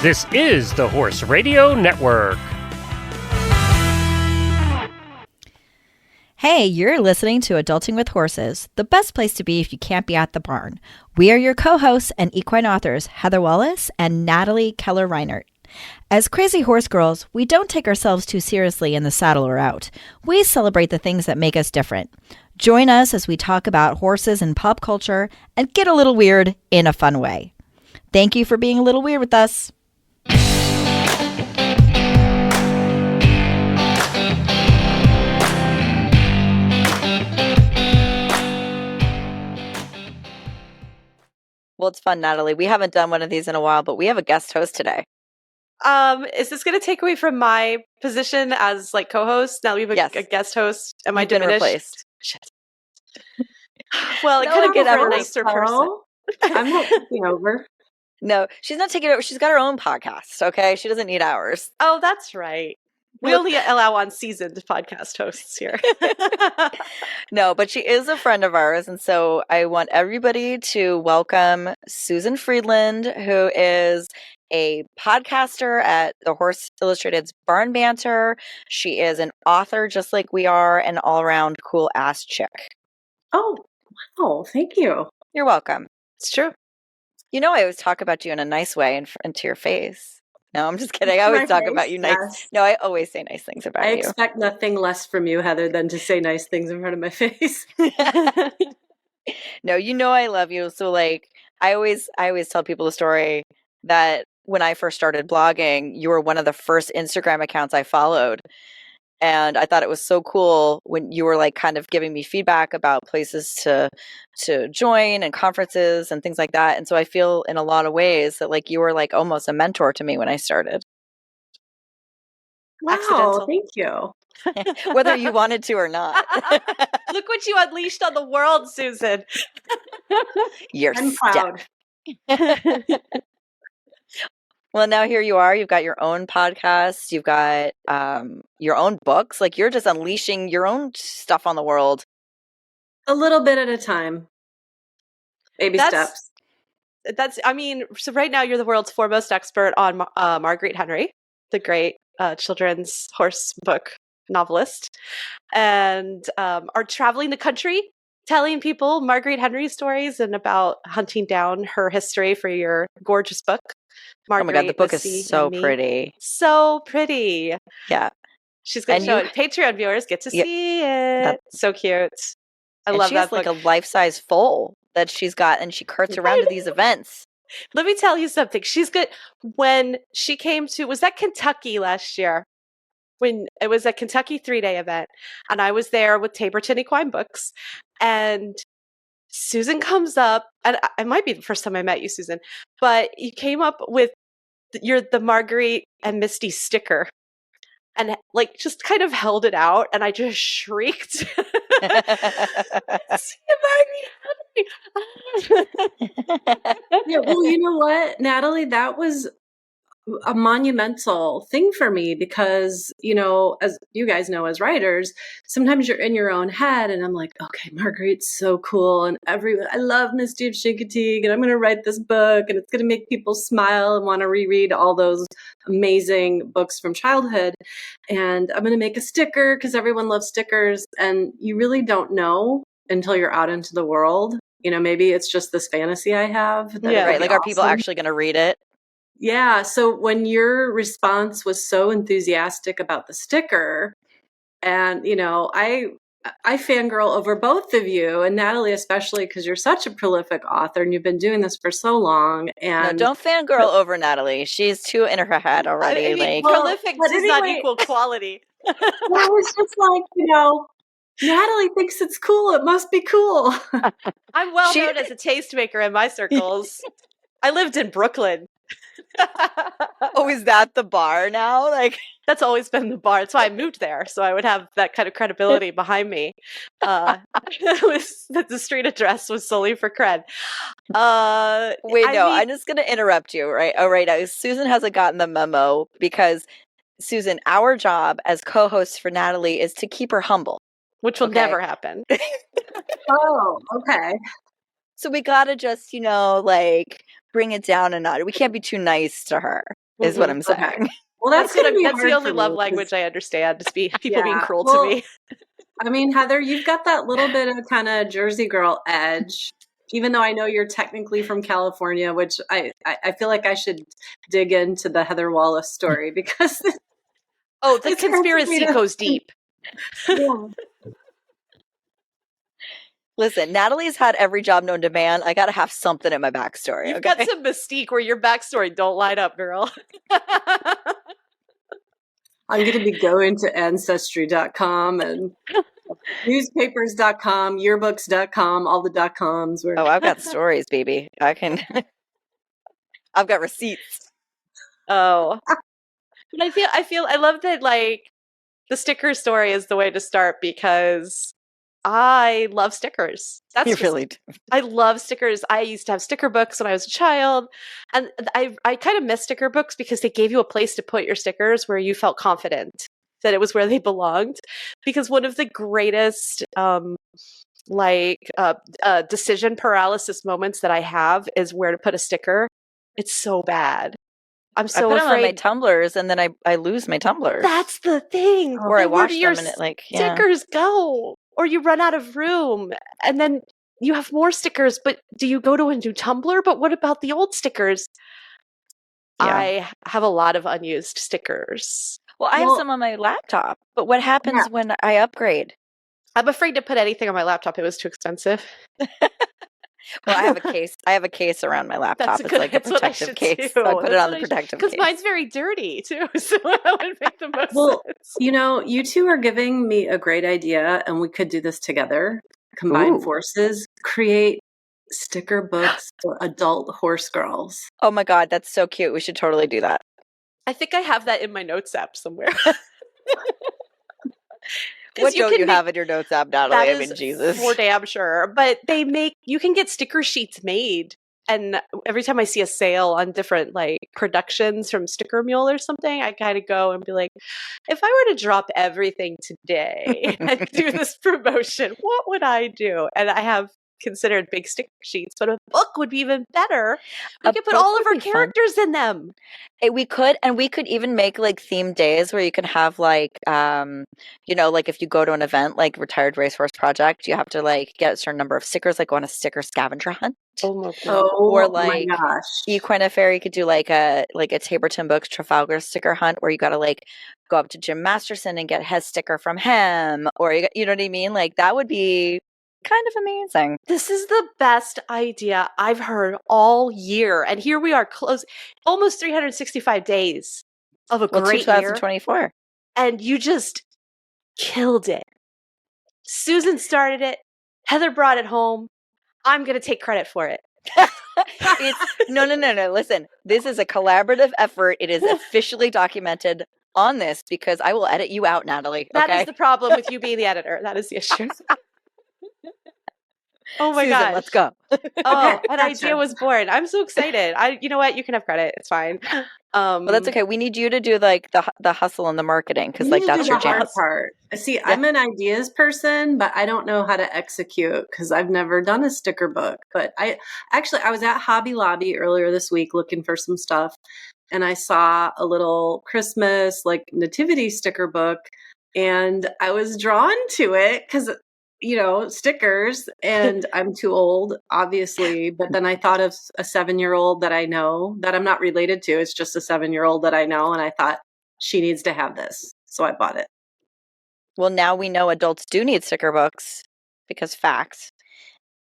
This is the Horse Radio Network. Hey, you're listening to Adulting with Horses, the best place to be if you can't be at the barn. We are your co-hosts and equine authors, Heather Wallace and Natalie Keller-Reinert. As crazy horse girls, we don't take ourselves too seriously in the saddle or out. We celebrate the things that make us different. Join us as we talk about horses and pop culture and get a little weird in a fun way. Thank you for being a little weird with us. Well, it's fun, Natalie. We haven't done one of these in a while, but we have a guest host today. Is this going to take away from my position as like co-host? Now we have a guest host. Am I diminished? Replaced? Shit. Well, it could have been a nicer person. I'm not taking over. No, she's not taking it over. She's got her own podcast, okay? She doesn't need ours. Oh, that's right. We only allow on-seasoned podcast hosts here. No, but she is a friend of ours, and so I want everybody to welcome Susan Friedland, who is a podcaster at the Horse Illustrated's Barn Banter. She is an author just like we are, an all-around cool-ass chick. Oh, wow. Thank you. You're welcome. It's true. You know I always talk about you in a nice way into your face. No, I'm just kidding. I always talk about you nice. Yes. No, I always say nice things about you. I expect nothing less from you, Heather, than to say nice things in front of my face. No, you know I love you. So like I always tell people the story that when I first started blogging, you were one of the first Instagram accounts I followed. And I thought it was so cool when you were like kind of giving me feedback about places to join and conferences and things like that. And so I feel in a lot of ways that like you were like almost a mentor to me when I started. Wow, Accidental. Thank you. Whether you wanted to or not. Look what you unleashed on the world, Susan. I'm proud. Well, now here you are. You've got your own podcast. You've got your own books. Like you're just unleashing your own stuff on the world. A little bit at a time. Baby steps. So right now you're the world's foremost expert on Marguerite Henry, the great children's horse book novelist, and are traveling the country telling people Marguerite Henry stories and about hunting down her history for your gorgeous book. Marguerite, oh my God, the book is so pretty. So pretty. Yeah. She's going to show it. Patreon viewers get to see it. So cute. I love that book. She has like a life-size foal that she's got, and she carts around to these events. Let me tell you something. She's good. When she came to, was that Kentucky last year? When it was a Kentucky 3-day event, and I was there with Taborton Equine Books, and Susan comes up, and it might be the first time I met you, Susan, but you came up with the Marguerite and Misty sticker and like just kind of held it out, and I just shrieked. See Yeah, well, you know what, Natalie, that was a monumental thing for me because, you know, as you guys know, as writers, sometimes you're in your own head and I'm like, okay, Marguerite's so cool. And I love Misty of Chincoteague and I'm going to write this book and it's going to make people smile and want to reread all those amazing books from childhood. And I'm going to make a sticker because everyone loves stickers. And you really don't know until you're out into the world. You know, maybe it's just this fantasy I have. Yeah, right. Like, are people actually going to read it? Yeah. So when your response was so enthusiastic about the sticker, and, you know, I fangirl over both of you, and Natalie especially, because you're such a prolific author and you've been doing this for so long. And no, don't fangirl over Natalie. She's too in her head already. I mean, prolific does not equal quality. Well, it's just like, you know, Natalie thinks it's cool. It must be cool. I'm well known as a tastemaker in my circles. I lived in Brooklyn. Oh, is that the bar now? Like, that's always been the bar. That's why I moved there, so I would have that kind of credibility behind me. The street address was solely for cred. I'm just going to interrupt you, right? Oh, right. Susan hasn't gotten the memo because, Susan, our job as co-hosts for Natalie is to keep her humble. Which will never happen. Oh, okay. So we got to just, like, bring it down a notch. We can't be too nice to her. is what I'm Okay. saying. Well, that's That's gonna be that's the hard only for love me, 'cause- language I understand. Is people being Yeah, cruel well, to me. I mean, Heather, you've got that little bit of kind of Jersey girl edge, even though I know you're technically from California, which I feel like I should dig into the Heather Wallace story because Oh, the it's hard for me conspiracy to- goes deep. Yeah. Listen, Natalie's had every job known to man. I got to have something in my backstory. You've okay? got some mystique where your backstory don't line up, girl. I'm going to be going to ancestry.com and newspapers.com, yearbooks.com, all the .coms. Oh, I've got stories, baby. I can. I've got receipts. Oh, but I love that. Like the sticker story is the way to start because I love stickers. That's You just, really do. I love stickers. I used to have sticker books when I was a child, and I kind of miss sticker books because they gave you a place to put your stickers where you felt confident that it was where they belonged. Because one of the greatest decision paralysis moments that I have is where to put a sticker. It's so bad. I'm I so put them on my afraid. tumblers, and then I lose my tumblers. That's the thing. Or I Then where wash do your them, and it like yeah. stickers go? Or you run out of room, and then you have more stickers. But do you go to a new tumbler? But what about the old stickers? Yeah. I have a lot of unused stickers. Well, I have Well- some on my laptop, but what happens when I upgrade? I'm afraid to put anything on my laptop. It was too expensive. Well, I have a case. I have a case around my laptop. That's it's good. like a That's what I protective should case. do. So I put it on the protective case. Because mine's very dirty too, so that would make the most Well, sense. you know, you two are giving me a great idea, and we could do this together. Combine Ooh. forces, create sticker books for adult horse girls. Oh my god, that's so cute. We should totally do that. I think I have that in my notes app somewhere. What don't you can have in your notes app, Natalie? That I is mean, Jesus. for damn sure. But you can get sticker sheets made. And every time I see a sale on different like productions from Sticker Mule or something, I kind of go and be like, if I were to drop everything today and do this promotion, what would I do? And I have considered big sticker sheets, but a book would be even better. We could put book all of would our be fun. characters in them. Hey, we could even make like themed days where you can have like like if you go to an event like Retired Racehorse Project, you have to like get a certain number of stickers, like go on a sticker scavenger hunt. Oh my God. Or my like gosh. Equine Affair, you could do like a Taborton Books Trafalgar sticker hunt where you got to like go up to Jim Masterson and get his sticker from him, or you know what I mean? Like that would be kind of amazing. This is the best idea I've heard all year. And here we are close, almost 365 days of a Well, great year. 2024. And you just killed it. Susan started it. Heather brought it home. I'm going to take credit for it. No. Listen, this is a collaborative effort. It is officially documented on this because I will edit you out, Natalie. That okay? is the problem with you being the editor. That is the issue. Oh my Susan, gosh. let's go. Oh, Okay, an gotcha. idea was born. I'm so excited. You know what? You can have credit. It's fine. Well, that's okay. We need you to do like the hustle and the marketing because You like need to that's do your the hard jam. part. See, I'm an ideas person, but I don't know how to execute because I've never done a sticker book. But I was at Hobby Lobby earlier this week looking for some stuff, and I saw a little Christmas like nativity sticker book, and I was drawn to it because stickers, and I'm too old, obviously. But then I thought of a 7-year-old that I know that I'm not related to. It's just a 7-year-old that I know, and I thought she needs to have this, so I bought it. Well, now we know adults do need sticker books because facts,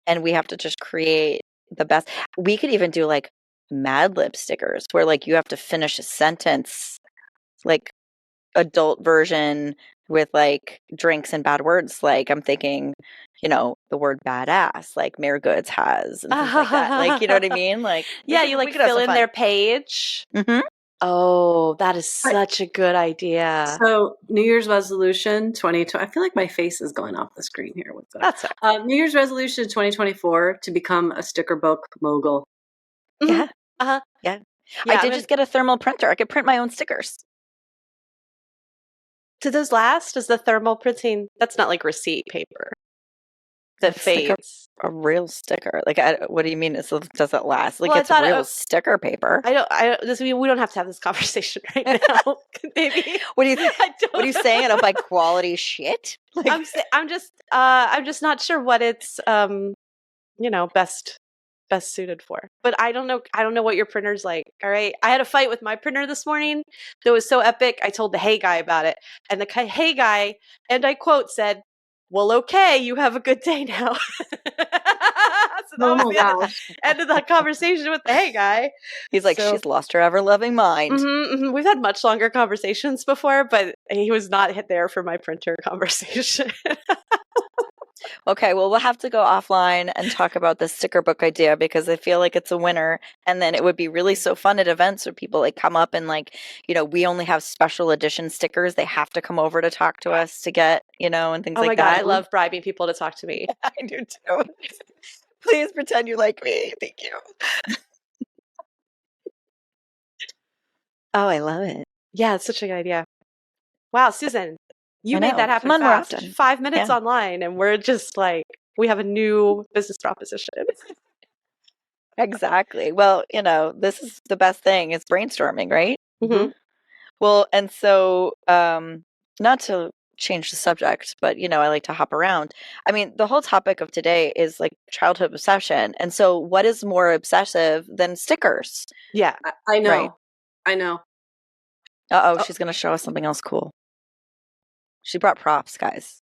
and we have to just create the best. We could even do like Mad Lib stickers where like you have to finish a sentence, like adult version with like drinks and bad words. Like I'm thinking, the word badass, like Mayor Goods has, and things like that. Like, you know what I mean? Like, Yeah, you like fill in their page. Mm-hmm. Oh, that is such a good idea. So New Year's resolution 2020. I feel like my face is going off the screen here. What's that? That's all New Year's resolution 2024 to become a sticker book mogul. Yeah. Uh-huh. Yeah. Yeah, I did just get a thermal printer. I could print my own stickers. Do those last? Is the thermal printing? That's not like receipt paper. that It's like fades. a real sticker. Like, what do you mean? Does it last? Like, Well, I it's thought real sticker paper. we don't have to have this conversation right now. Maybe. What are you saying? I don't buy quality shit. Like, I'm just not sure what it's best suited for. But I don't know what your printer's like. All right. I had a fight with my printer this morning that was so epic. I told the Hey guy about it. And the Hey guy, and I quote, said, "Well, okay, you have a good day now." So that was the end of the conversation with the Hey guy. He's like, she's lost her ever-loving mind. We've had much longer conversations before, but he was not there for my printer conversation. Okay, well, we'll have to go offline and talk about the sticker book idea because I feel like it's a winner. And then it would be really so fun at events where people like come up and like, we only have special edition stickers. They have to come over to talk to us to get, and things like that. Oh my God, I love bribing people to talk to me. I do too. Please pretend you like me. Thank you. Oh, I love it. Yeah, it's such a good idea. Wow, Susan, you made that happen more fast. often. 5 minutes online, and we're just like, we have a new business proposition. Exactly. Well, this is the best thing. It's brainstorming, right? Mm-hmm. Well, and so, not to change the subject, but, I like to hop around. I mean, the whole topic of today is like childhood obsession. And so what is more obsessive than stickers? Yeah. I know. Right? I know. Uh-oh, she's going to show us something else cool. She brought props, guys.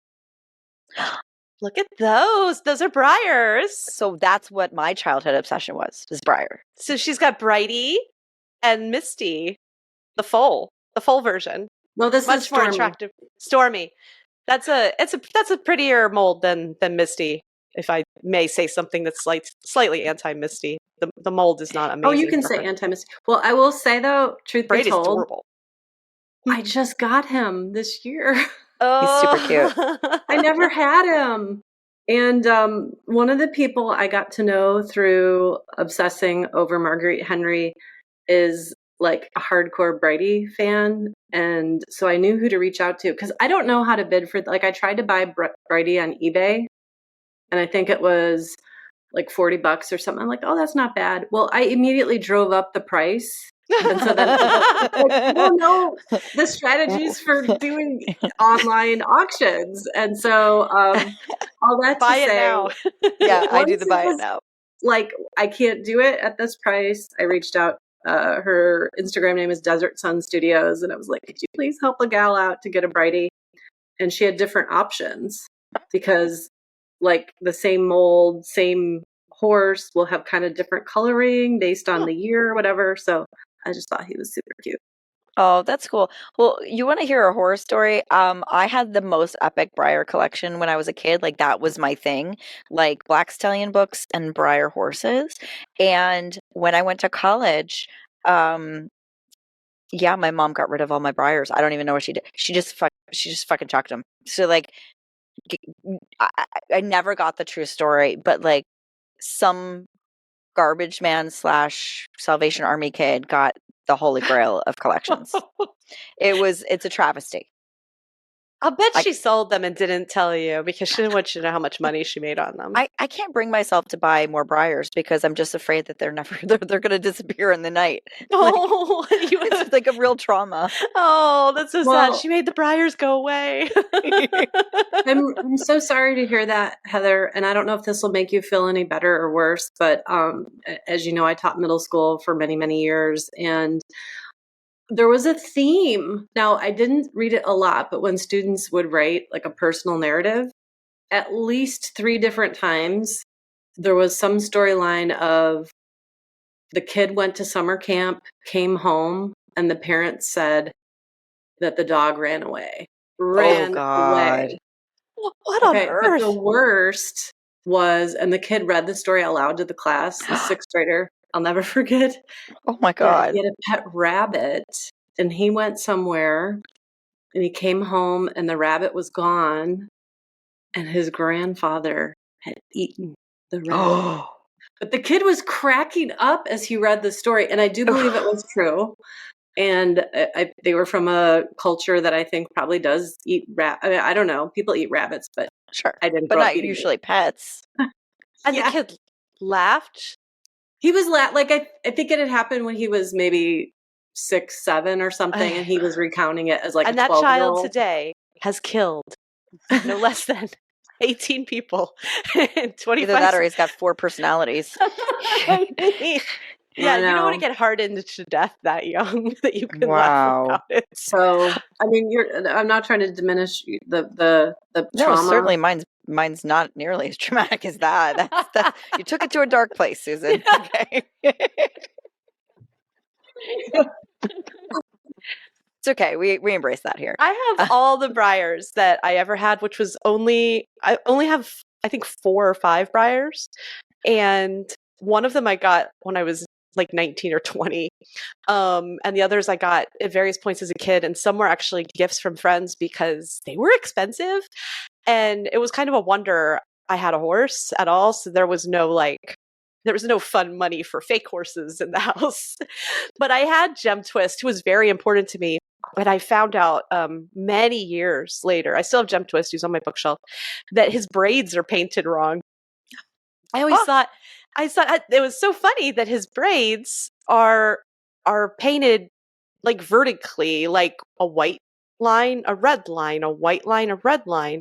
Look at those. Those are Briars. So that's what my childhood obsession was Briar. So she's got Brighty and Misty, the full version. Well, this much is Stormy. more attractive. Stormy. That's a prettier mold than Misty, if I may say something that's slightly anti-Misty. The mold is not amazing. Oh, you can say anti-Misty. Well, I will say though, truth be told, adorable. I just got him this year. Oh, he's super cute. I never had him. And one of the people I got to know through obsessing over Marguerite Henry is like a hardcore Brighty fan. And so I knew who to reach out to because I don't know how to bid for, like I tried to buy Brighty on eBay and I think it was like $40 or something. I'm like, oh, that's not bad. Well, I immediately drove up the price. And so then I don't know the strategies for doing online auctions. And so all that buy to say, it now. Yeah, I do the buy it now. Like, I can't do it at this price. I reached out. Her Instagram name is Desert Sun Studios. And I was like, could you please help a gal out to get a Brighty? And she had different options because like the same mold, same horse will have kind of different coloring based on the year or whatever. So I just thought he was super cute. Oh, that's cool. Well, you want to hear a horror story? I had the most epic Briar collection when I was a kid. Like that was my thing, like Black Stallion books and Briar horses. And when I went to college, yeah, my mom got rid of all my Briars. I don't even know what she did. She just fucking chucked them. So like, I never got the true story, but like some garbage man / Salvation Army kid got the holy grail of collections. It's a travesty. I'll bet she sold them and didn't tell you because she didn't want you to know how much money she made on them. I can't bring myself to buy more Briars because I'm just afraid that they're going to disappear in the night. Oh, it's like a real trauma. Oh, that's so sad. She made the Briars go away. I'm so sorry to hear that, Heather. And I don't know if this will make you feel any better or worse, but as you know, I taught middle school for many, many years, and there was a theme. Now, I didn't read it a lot, but when students would write like a personal narrative, at least 3 different times, there was some storyline of the kid went to summer camp, came home, and the parents said that the dog ran away. Ran away. What on earth? But the worst was, and the kid read the story out loud to the class, the 6th grader. I'll never forget. Oh my God. He had a pet rabbit and he went somewhere and he came home and the rabbit was gone and his grandfather had eaten the rabbit. But the kid was cracking up as he read the story. And I do believe it was true. And they were from a culture that I think probably does eat I mean, I don't know. People eat rabbits, but Sure. I didn't But grow up not eating usually pets. And Yeah. the kid laughed. He was like, I think it had happened when he was maybe 6, 7 or something, and he was recounting it as like And a that child 12-year-old. today has killed no less than 18 people in 25 Either that or he's got 4 personalities. Yeah, I you don't want to know. get hardened to death that young that you can laugh Wow. about it. So, I mean, I'm not trying to diminish the No, trauma. certainly mine's not nearly as traumatic as that. That's you took it to a dark place, Susan. Okay. It's okay. We embrace that here. I have all the briars that I ever had, which was I only have, I think, 4 or 5 briars. And one of them I got when I was like 19 or 20. And the others I got at various points as a kid. And some were actually gifts from friends because they were expensive. And it was kind of a wonder I had a horse at all. So there was no fun money for fake horses in the house. But I had Gem Twist, who was very important to me. But I found out many years later, I still have Gem Twist, who's on my bookshelf, that his braids are painted wrong. I always thought it was so funny that his braids are painted like vertically, like a white line, a red line, a white line, a red line,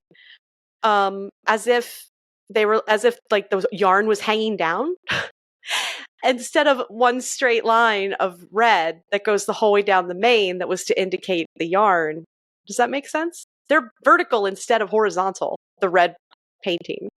as if like the yarn was hanging down instead of one straight line of red that goes the whole way down the mane that was to indicate the yarn. Does that make sense? They're vertical instead of horizontal, the red painting.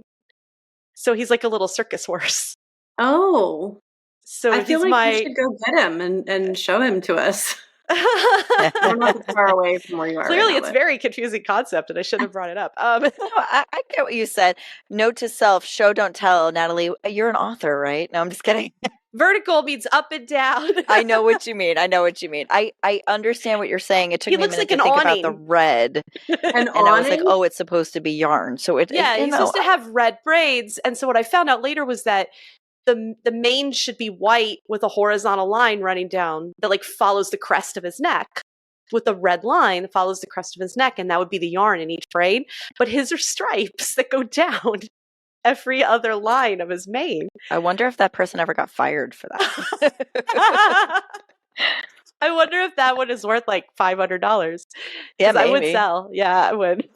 So he's like a little circus horse. Oh. So I feel like you should go get him and show him to us. I don't know if it's far away from where you are. Clearly, right now, it's a very confusing concept, and I should have brought it up. No, I get what you said. Note to self: show, don't tell. Natalie, you're an author, right? No, I'm just kidding. Vertical means up and down. I know what you mean. I understand what you're saying. It took He me a looks minute like to an think about the awning. red, An and I was like, awning? oh, it's supposed to be yarn. So he's supposed to have red braids, and so what I found out later was that the mane should be white with a horizontal line running down that like follows the crest of his neck, with a red line that follows the crest of his neck, and that would be the yarn in each braid. But his are stripes that go down every other line of his mane. I wonder if that person ever got fired for that. I wonder if that one is worth like $500. Yeah, I would maybe. sell. Yeah, I would.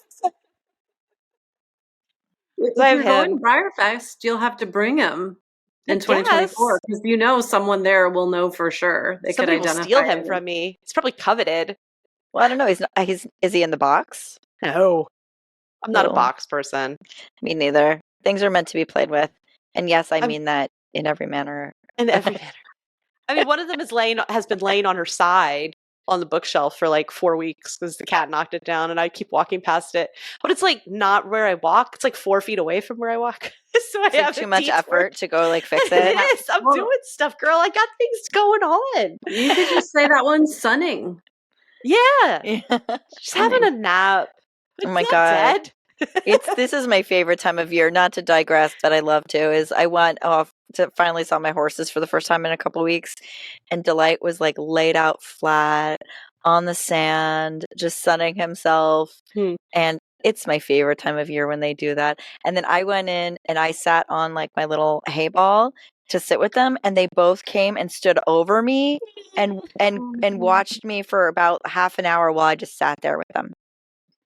If I have you're going him. to Briarfest, you'll have to bring him in Yes. 2024 because someone there will know for sure. They Somebody could will identify steal him from me. It's probably coveted. Well, I don't know. Is he in the box? No. I'm not a No. box person. Me neither. Things are meant to be played with. And yes, I mean that in every manner. In every manner. I mean, one of them has been laying on her side on the bookshelf for like 4 weeks because the cat knocked it down and I keep walking past it. But it's like not where I walk. It's like 4 feet away from where I walk. So I have too much effort to go like fix it. It is. I'm doing stuff, girl. I got things going on. You could just say that one's sunning. Yeah. Just having a nap. Oh my It's God. not dead. This is my favorite time of year, not to digress, but I love to, is I went off to finally saw my horses for the first time in a couple of weeks, and Delight was like laid out flat on the sand, just sunning himself. And it's my favorite time of year when they do that. And then I went in and I sat on like my little hay ball to sit with them, and they both came and stood over me and watched me for about half an hour while I just sat there with them.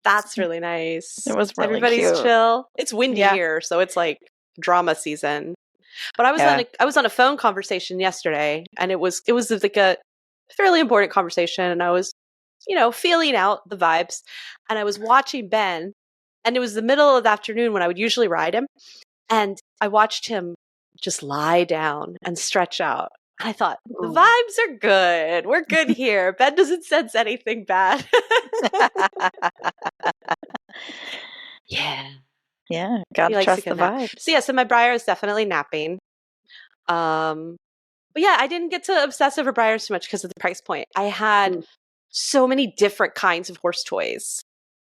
That's really nice. It was really Everybody's cute. chill. It's windy here, so it's like drama season. But I was on a phone conversation yesterday, and it was like a fairly important conversation, and I was, feeling out the vibes, and I was watching Ben, and it was the middle of the afternoon when I would usually ride him, and I watched him just lie down and stretch out. I thought, the vibes are good. We're good here. Ben doesn't sense anything bad. Yeah. Gotta trust the vibes. So my Briar is definitely napping. But yeah, I didn't get to obsess over Briars too much because of the price point. I had so many different kinds of horse toys.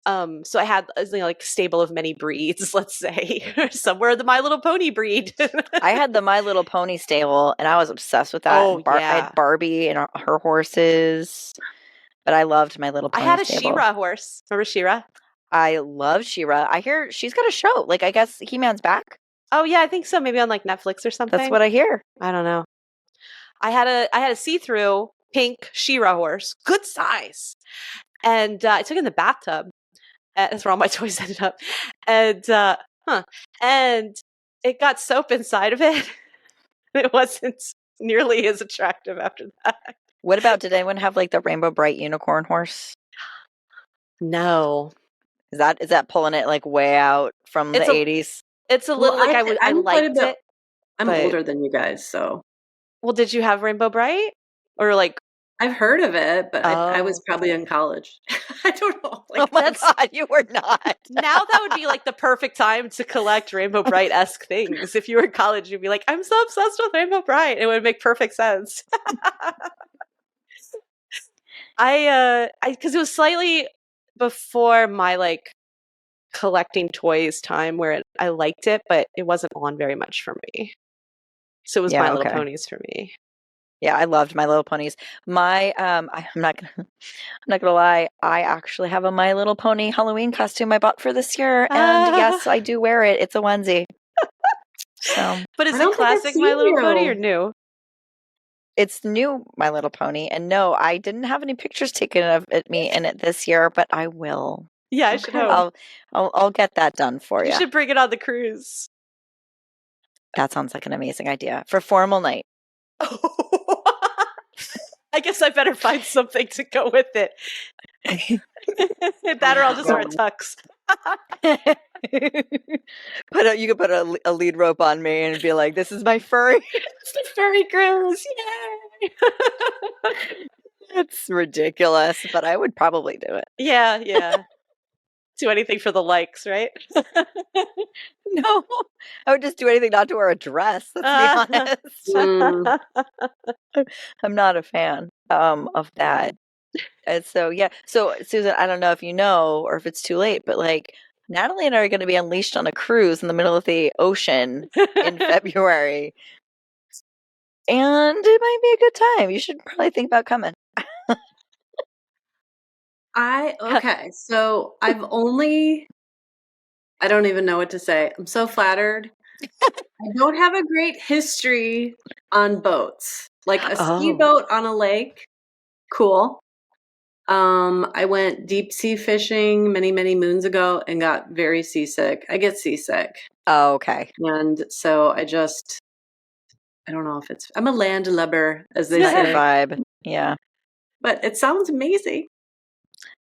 So I had like stable of many breeds, let's say, somewhere the My Little Pony breed. I had the My Little Pony stable, and I was obsessed with that. Oh, I yeah. had Barbie and her horses, but I loved My Little I Pony had a stable. She-Ra horse. Remember She-Ra? I love She-Ra. I hear she's got a show. Like, I guess He-Man's back. Oh yeah, I think so. Maybe on like Netflix or something. That's what I hear. I don't know. I had a see-through pink She-Ra horse, good size, and I took it in the bathtub. That's where all my toys ended up, and and it got soap inside of it. It wasn't nearly as attractive after that. What about, did anyone have like the Rainbow Bright unicorn horse? No. Is that pulling it like way out from the 80s? It's a little like I liked it. I'm older than you guys, so. Well, did you have Rainbow Bright? Or like I've heard of it, but I was probably in college. I don't know. Like, oh my God, you were not. Now that would be like the perfect time to collect Rainbow Bright-esque things. If you were in college, you'd be like, I'm so obsessed with Rainbow Bright. It would make perfect sense. Because it was slightly before my like collecting toys time where I liked it, but it wasn't on very much for me. So it was My Little Ponies for me. Yeah, I loved My Little Ponies. I'm not gonna lie. I actually have a My Little Pony Halloween costume I bought for this year, and yes, I do wear it. It's a onesie. So, but is it classic My Little Pony or new? It's new My Little Pony, and no, I didn't have any pictures taken of me in it this year, but I will. Yeah, I should hope. I'll get that done for you. You should bring it on the cruise. That sounds like an amazing idea for formal night. I guess I better find something to go with it. That or I'll just wear a tux. You could put a lead rope on me and be like, this is my furry. It's the furry cruise. Yay! It's ridiculous, but I would probably do it. Yeah. Do anything for the likes, right? No, I would just do anything not to wear a dress. Let's be honest. I'm not a fan of that. And so, yeah. So, Susan, I don't know if you know or if it's too late, but like Natalie and I are going to be unleashed on a cruise in the middle of the ocean in February. And it might be a good time. You should probably think about coming. So I don't even know what to say. I'm so flattered. I don't have a great history on boats. Like a ski boat on a lake. Cool. I went deep sea fishing many, many moons ago and got very seasick. I get seasick. Oh, okay. And so I don't know if I'm a landlubber, as they say. Vibe. Yeah. But it sounds amazing.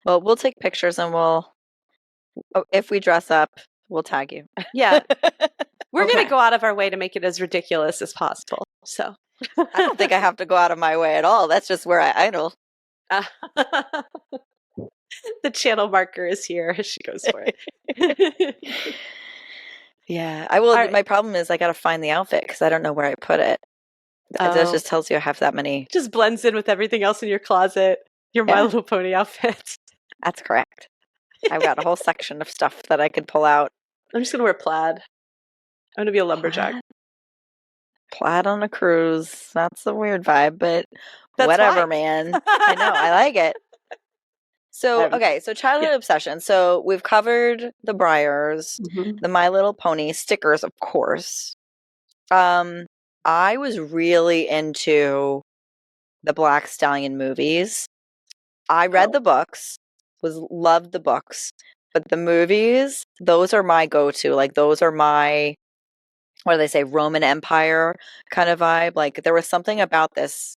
Well, we'll take pictures and if we dress up, we'll tag you. Yeah. We're going to go out of our way to make it as ridiculous as possible. So I don't think I have to go out of my way at all. That's just where I idle. The channel marker is here. She goes for it. Yeah, I will. Right. My problem is I got to find the outfit because I don't know where I put it. That just tells you I have that many. Just blends in with everything else in your closet. Your My Little Pony outfit. That's correct. I've got a whole section of stuff that I could pull out. I'm just going to wear plaid. I'm going to be a lumberjack. Plaid on a cruise. That's a weird vibe, but whatever, man. I know. I like it. So, okay. So childhood obsession. So we've covered the Briars, the My Little Pony stickers, of course. I was really into the Black Stallion movies. I read the books, loved the books, but the movies, those are my go-to. Like those are my, what do they say, Roman Empire kind of vibe. Like there was something about this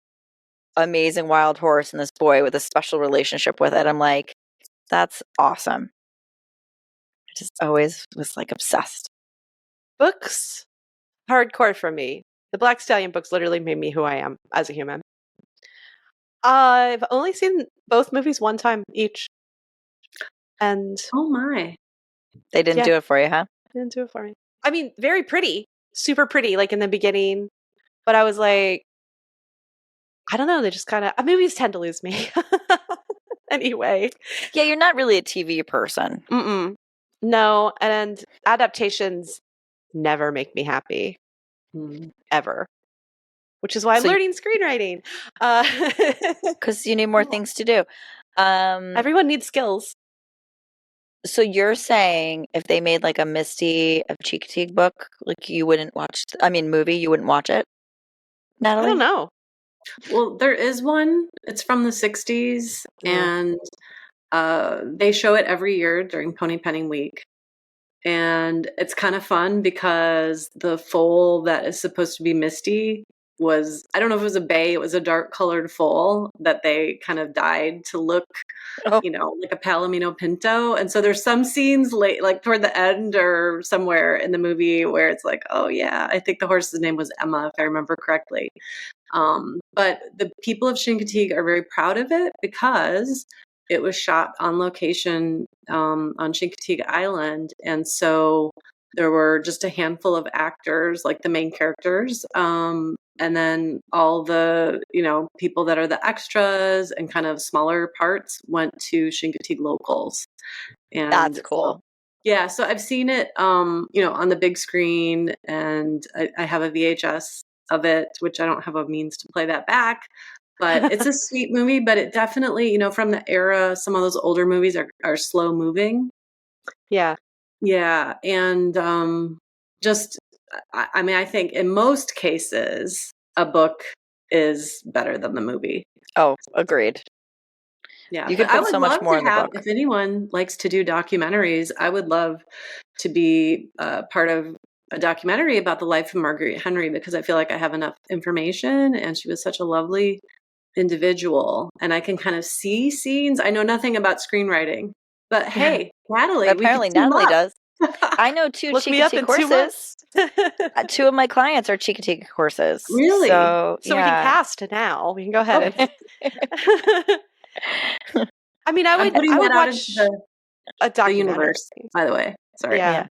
amazing wild horse and this boy with a special relationship with it. I'm like, that's awesome. I just always was like obsessed. Books, hardcore for me. The Black Stallion books literally made me who I am as a human. I've only seen both movies one time each. And oh my. They didn't do it for you, huh? They didn't do it for me. I mean, very pretty. Super pretty, like in the beginning. But I was like, I don't know, they just kind of movies tend to lose me. anyway. Yeah, you're not really a TV person. Mm-mm. No, and adaptations never make me happy. Ever. Which is why I'm learning screenwriting. Because you need more things to do. Everyone needs skills. So you're saying if they made like a Misty of Cheek book, like you wouldn't watch, movie, you wouldn't watch it? Natalie? I don't know. Well, there is one. It's from the 60s, and they show it every year during Pony Penning Week. And it's kind of fun because the foal that is supposed to be Misty was, I don't know if it was a bay, it was a dark colored foal that they kind of dyed to look, like a Palomino Pinto. And so there's some scenes late, like toward the end or somewhere in the movie where it's like, oh yeah, I think the horse's name was Emma, if I remember correctly. But the people of Chincoteague are very proud of it because it was shot on location on Chincoteague Island. And so there were just a handful of actors, like the main characters. And then all the, people that are the extras and kind of smaller parts went to Chincoteague locals. And that's cool. Yeah. So I've seen it, on the big screen, and I have a VHS of it, which I don't have a means to play that back. But it's a sweet movie, but it definitely, from the era, some of those older movies are slow moving. Yeah. Yeah. And I think in most cases, a book is better than the movie. Oh, agreed. Yeah. You could put so much more in the book. If anyone likes to do documentaries, I would love to be part of a documentary about the life of Marguerite Henry, because I feel like I have enough information, and she was such a lovely individual, and I can kind of see scenes. I know nothing about screenwriting, but hey, Natalie, apparently Natalie does. I know 2 Chincoteague horses. 2 of my clients are Chincoteague horses. Really? So we can cast now. We can go ahead. I would watch a documentary. The universe, by the way. Sorry. Yeah.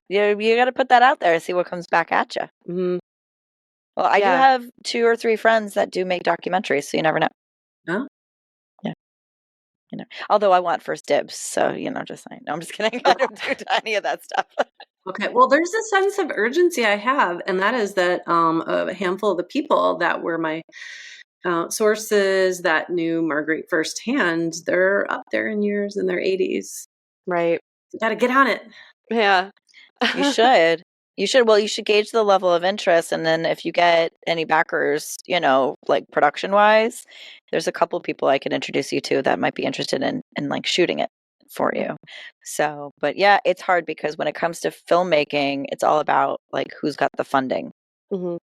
You got to put that out there and see what comes back at you. Mm-hmm. Well, I do have 2 or 3 friends that do make documentaries, so you never know. Oh? Yeah. Although I want first dibs, so, just saying. No, I'm just kidding. I don't do any of that stuff. Okay. Well, there's a sense of urgency I have, and that is that a handful of the people that were my sources that knew Marguerite firsthand, they're up there in years, in their 80s. Right. You got to get on it. Yeah. You should. Well, you should gauge the level of interest, and then if you get any backers, like production-wise, there's a couple people I can introduce you to that might be interested in like shooting it for you. So, but yeah, it's hard because when it comes to filmmaking, it's all about like who's got the funding. Mm-hmm.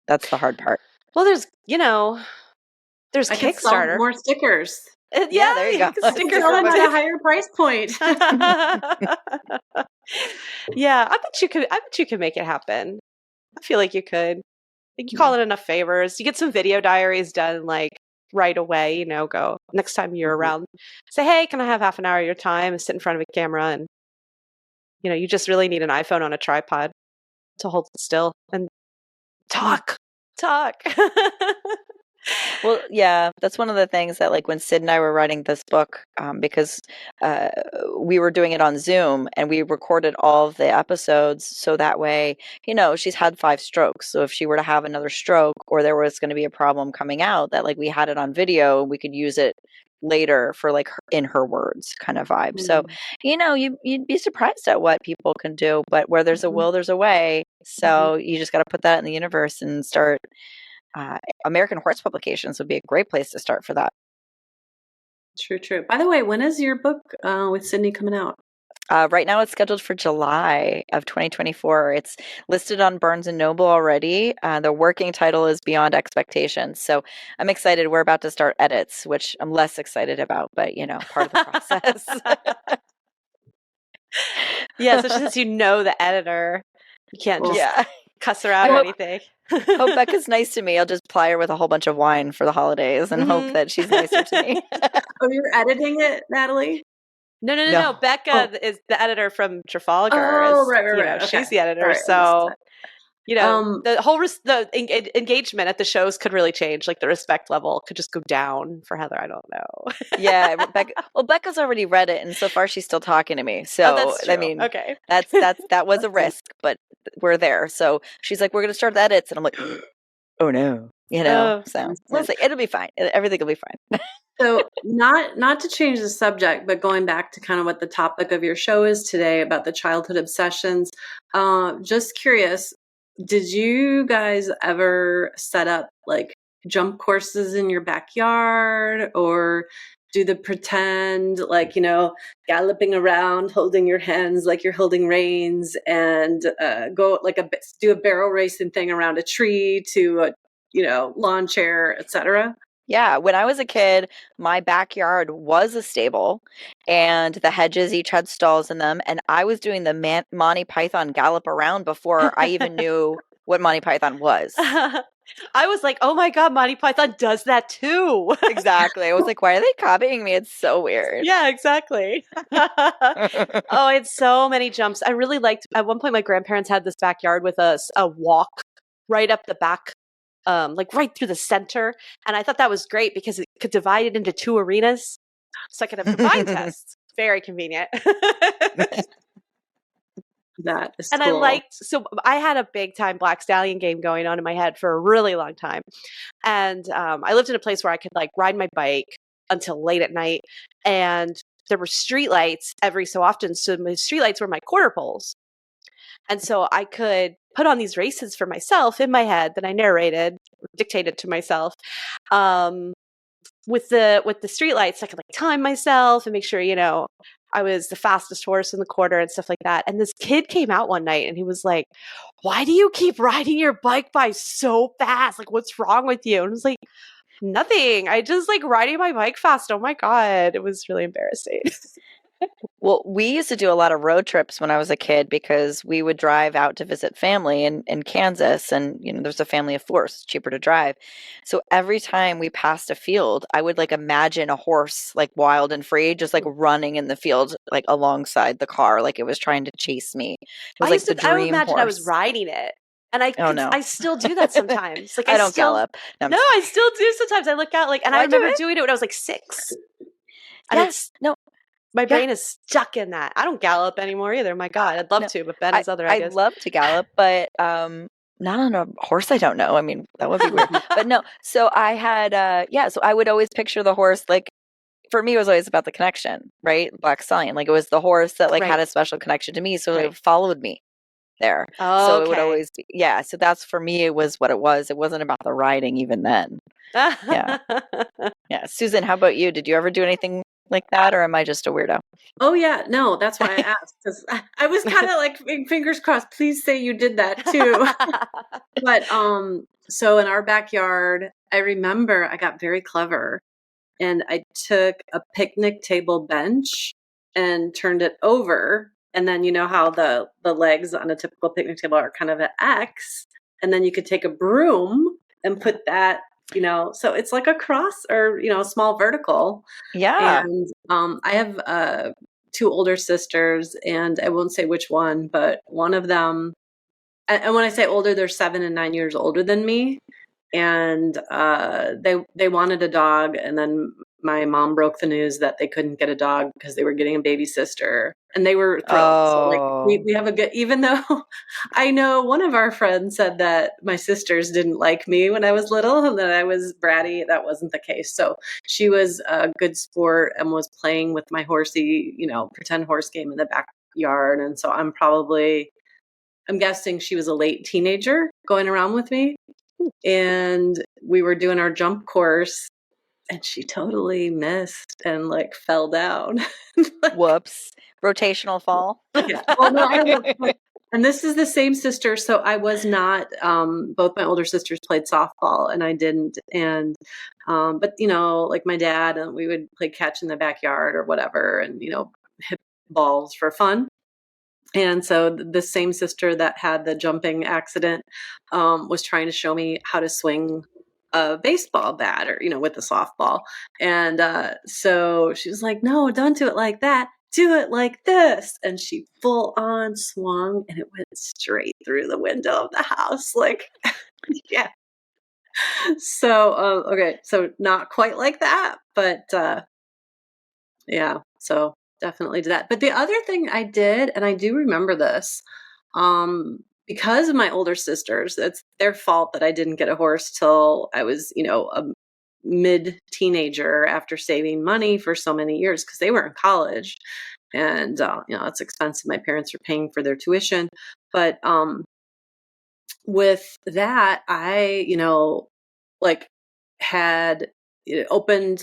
That's the hard part. Well, there's I can sell Kickstarter. more stickers. Yeah, there you go. Stickers on at a higher price point. Yeah, I bet you could make it happen. I feel like you could. You call it enough favors. You get some video diaries done like right away, go next time you're around. Say, hey, can I have half an hour of your time and sit in front of a camera? And you just really need an iPhone on a tripod to hold it still and talk. Well, yeah, that's one of the things that like when Sid and I were writing this book, because we were doing it on Zoom and we recorded all of the episodes. So that way, she's had 5 strokes. So if she were to have another stroke or there was going to be a problem coming out, that like we had it on video and we could use it later for like in her words kind of vibe. So, you'd be surprised at what people can do, but where there's a will, there's a way. So you just got to put that in the universe and start. American Horse Publications would be a great place to start for that. True. By the way, when is your book with Sydney coming out? Right now it's scheduled for July of 2024. It's listed on Barnes & Noble already. The working title is Beyond Expectations. So I'm excited. We're about to start edits, which I'm less excited about, but, part of the process. Yeah, so since the editor, you can't just cuss her out or anything. Hope Becca's nice to me. I'll just ply her with a whole bunch of wine for the holidays and hope that she's nicer to me. Oh, you're editing it, Natalie? No. Becca is the editor from Trafalgar. Oh, right. Okay. She's the editor. So The whole engagement at the shows could really change. Like the respect level could just go down for Heather. I don't know. Yeah, Becca's already read it, and so far she's still talking to me. So that's true. I mean, okay, that was a risk, but we're there. So she's like, we're gonna start the edits, and I'm like, oh no, So we'll see. It'll be fine. Everything will be fine. So not to change the subject, but going back to kind of what the topic of your show is today about the childhood obsessions. Just curious, did you guys ever set up like jump courses in your backyard or do the pretend like, galloping around, holding your hands like you're holding reins and go like do a barrel racing thing around a tree to a, lawn chair, etc.? Yeah, when I was a kid, my backyard was a stable and the hedges each had stalls in them. And I was doing the Monty Python gallop around before I even knew what Monty Python was. I was like, oh my God, Monty Python does that too. Exactly. I was like, why are they copying me? It's so weird. Yeah, exactly. Oh, I had so many jumps. I really liked, at one point, my grandparents had this backyard with a walk right up the back. Like right through the center. And I thought that was great because it could divide it into 2 arenas. So I could have combined tests. Very convenient. That is and cool. I had a big time Black Stallion game going on in my head for a really long time. And I lived in a place where I could like ride my bike until late at night. And there were street lights every so often. So my street lights were my quarter poles. And so I could put on these races for myself in my head that I narrated, dictated to myself. With the streetlights, I could like time myself and make sure, I was the fastest horse in the quarter and stuff like that. And this kid came out one night and he was like, why do you keep riding your bike by so fast? Like, what's wrong with you? And I was like, nothing. I just like riding my bike fast. Oh my God. It was really embarrassing. Well, we used to do a lot of road trips when I was a kid because we would drive out to visit family in Kansas. And, there's a family of 4, so it's cheaper to drive. So every time we passed a field, I would like imagine a horse like wild and free, just like running in the field, like alongside the car, like it was trying to chase me. It was like the dream I would imagine horse. I was riding it. And I still do that sometimes. Like I don't gallop. No, I still do sometimes. I look out and I remember doing it when I was like 6. And my brain is stuck in that. I don't gallop anymore either. My God, I'd love to, but Ben has other ideas. I'd love to gallop, but not on a horse. I don't know. I mean, that would be weird. But no. So I had, so I would always picture the horse. Like for me, it was always about the connection, right? Black Stallion. Like it was the horse that like had a special connection to me, so it followed me there. Oh, so it would always be, So that's for me. It was what it was. It wasn't about the riding even then. Yeah. Susan, how about you? Did you ever do anything like that, or am I just a weirdo? Oh yeah, no, that's why I asked, because I was kind of like fingers crossed. Please say you did that too. But so in our backyard, I remember I got very clever, and I took a picnic table bench and turned it over, and then you know how the legs on a typical picnic table are kind of an X, and then you could take a broom and put that. So it's like a cross or, a small vertical. Yeah. And I have 2 older sisters, and I won't say which one, but one of them, and when I say older, they're 7 and 9 years older than me. And they wanted a dog, and then my mom broke the news that they couldn't get a dog because they were getting a baby sister, and they were thrilled. So like we have a good, even though I know one of our friends said that my sisters didn't like me when I was little and that I was bratty. That wasn't the case. So she was a good sport and was playing with my horsey, pretend horse game in the backyard. And so I'm guessing she was a late teenager going around with me. And we were doing our jump course, and she totally missed and like fell down. Whoops. Rotational fall. Yeah. Well, no, I don't know. And this is the same sister. So I was not, both my older sisters played softball and I didn't. And, but like my dad, and we would play catch in the backyard or whatever, and, hit balls for fun. And so the same sister that had the jumping accident was trying to show me how to swing a baseball bat or, with the softball. And so she was like, no, don't do it like that. do it like this. And she full on swung and it went straight through the window of the house. Like, yeah. So, okay. So not quite like that, but, yeah. So definitely did that. But the other thing I did, and I do remember this, because of my older sisters, it's their fault that I didn't get a horse till I was, a mid teenager after saving money for so many years because they were in college and, it's expensive. My parents were paying for their tuition. But with that, I, like had opened,